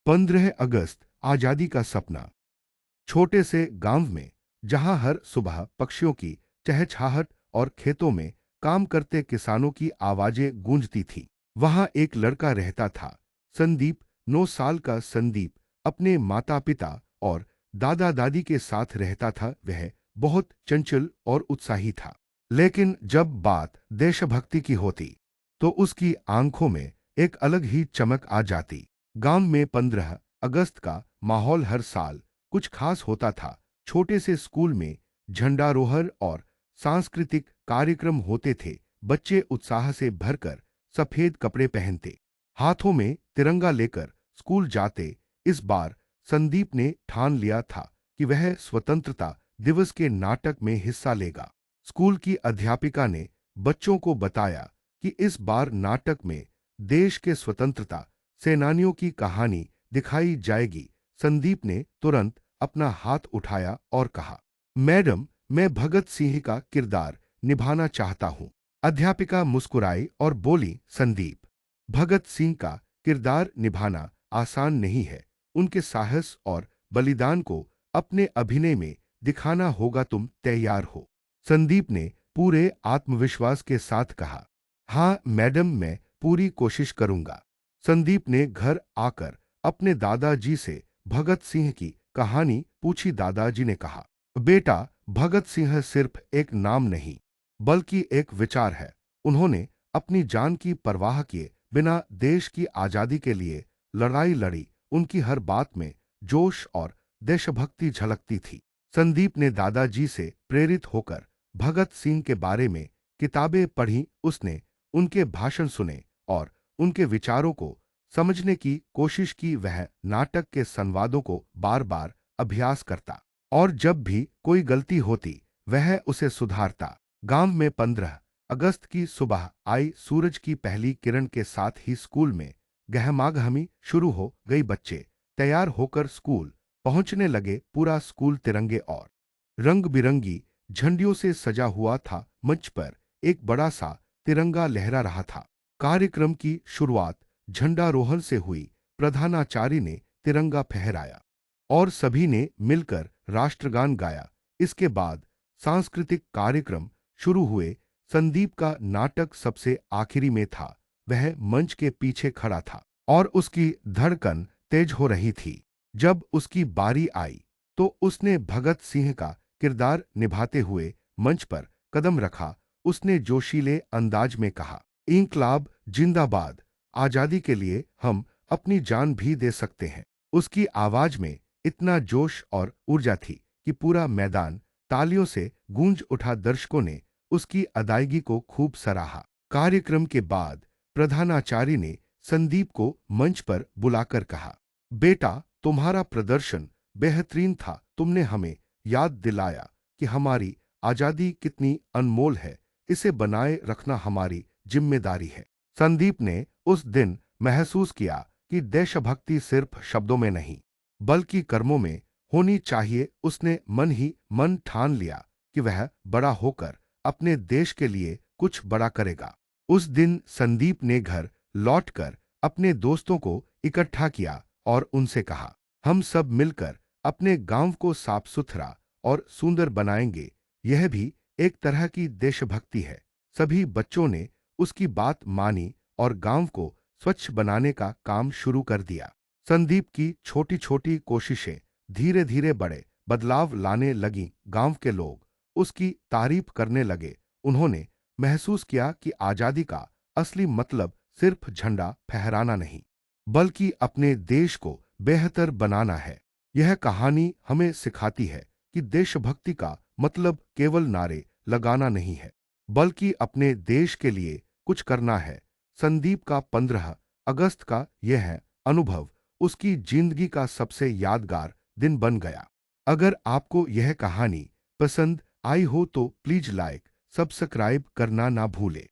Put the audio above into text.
15 अगस्त आजादी का सपना। छोटे से गांव में जहां हर सुबह पक्षियों की चहचहाहट और खेतों में काम करते किसानों की आवाजें गूंजती थी, वहां एक लड़का रहता था। संदीप, 9 साल का संदीप अपने माता पिता और दादा दादी के साथ रहता था। वह बहुत चंचल और उत्साही था, लेकिन जब बात देशभक्ति की होती तो उसकी आंखों में एक अलग ही चमक आ जाती। गांव में 15 अगस्त का माहौल हर साल कुछ खास होता था। छोटे से स्कूल में झंडारोहण और सांस्कृतिक कार्यक्रम होते थे। बच्चे उत्साह से भरकर सफेद कपड़े पहनते, हाथों में तिरंगा लेकर स्कूल जाते। इस बार संदीप ने ठान लिया था कि वह स्वतंत्रता दिवस के नाटक में हिस्सा लेगा। स्कूल की अध्यापिका ने बच्चों को बताया कि इस बार नाटक में देश के स्वतंत्रता सेनानियों की कहानी दिखाई जाएगी। संदीप ने तुरंत अपना हाथ उठाया और कहा, मैडम, मैं भगत सिंह का किरदार निभाना चाहता हूं। अध्यापिका मुस्कुराई और बोली, संदीप, भगत सिंह का किरदार निभाना आसान नहीं है। उनके साहस और बलिदान को अपने अभिनय में दिखाना होगा। तुम तैयार हो? संदीप ने पूरे आत्मविश्वास के साथ कहा, हाँ मैडम, मैं पूरी कोशिश करूंगा। संदीप ने घर आकर अपने दादाजी से भगत सिंह की कहानी पूछी। दादाजी ने कहा, बेटा, भगत सिंह सिर्फ एक नाम नहीं बल्कि एक विचार है। उन्होंने अपनी जान की परवाह किए बिना देश की आजादी के लिए लड़ाई लड़ी। उनकी हर बात में जोश और देशभक्ति झलकती थी। संदीप ने दादाजी से प्रेरित होकर भगत सिंह के बारे में किताबें पढ़ी। उसने उनके भाषण सुने और उनके विचारों को समझने की कोशिश की। वह नाटक के संवादों को बार बार अभ्यास करता और जब भी कोई गलती होती वह उसे सुधारता। गांव में 15 अगस्त की सुबह आई। सूरज की पहली किरण के साथ ही स्कूल में गहमागहमी शुरू हो गई। बच्चे तैयार होकर स्कूल पहुंचने लगे। पूरा स्कूल तिरंगे और रंग बिरंगी झंडियों से सजा हुआ था। मंच पर एक बड़ा सा तिरंगा लहरा रहा था। कार्यक्रम की शुरुआत झंडारोहण से हुई। प्रधानाचार्य ने तिरंगा फहराया और सभी ने मिलकर राष्ट्रगान गाया। इसके बाद सांस्कृतिक कार्यक्रम शुरू हुए। संदीप का नाटक सबसे आखिरी में था। वह मंच के पीछे खड़ा था और उसकी धड़कन तेज हो रही थी। जब उसकी बारी आई तो उसने भगत सिंह का किरदार निभाते हुए मंच पर कदम रखा। उसने जोशीले अंदाज में कहा, इंकलाब जिंदाबाद, आजादी के लिए हम अपनी जान भी दे सकते हैं। उसकी आवाज में इतना जोश और ऊर्जा थी कि पूरा मैदान तालियों से गूंज उठा। दर्शकों ने उसकी अदायगी को खूब सराहा। कार्यक्रम के बाद प्रधानाचार्य ने संदीप को मंच पर बुलाकर कहा, बेटा, तुम्हारा प्रदर्शन बेहतरीन था। तुमने हमें याद दिलाया कि हमारी आजादी कितनी अनमोल है। इसे बनाए रखना हमारी जिम्मेदारी है। संदीप ने उस दिन महसूस किया कि देशभक्ति सिर्फ शब्दों में नहीं बल्कि कर्मों में होनी चाहिए। उसने मन ही मन ठान लिया कि वह बड़ा होकर अपने देश के लिए कुछ बड़ा करेगा। उस दिन संदीप ने घर लौटकर अपने दोस्तों को इकट्ठा किया और उनसे कहा, हम सब मिलकर अपने गांव को साफ सुथरा और सुंदर बनाएंगे। यह भी एक तरह की देशभक्ति है। सभी बच्चों ने उसकी बात मानी और गांव को स्वच्छ बनाने का काम शुरू कर दिया। संदीप की छोटी छोटी कोशिशें धीरे धीरे बड़े बदलाव लाने लगीं। गांव के लोग उसकी तारीफ करने लगे। उन्होंने महसूस किया कि आजादी का असली मतलब सिर्फ झंडा फहराना नहीं बल्कि अपने देश को बेहतर बनाना है। यह कहानी हमें सिखाती है कि देशभक्ति का मतलब केवल नारे लगाना नहीं है बल्कि अपने देश के लिए कुछ करना है। संदीप का 15 अगस्त का यह अनुभव उसकी जिंदगी का सबसे यादगार दिन बन गया। अगर आपको यह कहानी पसंद आई हो तो प्लीज लाइक, सब्सक्राइब करना ना भूले।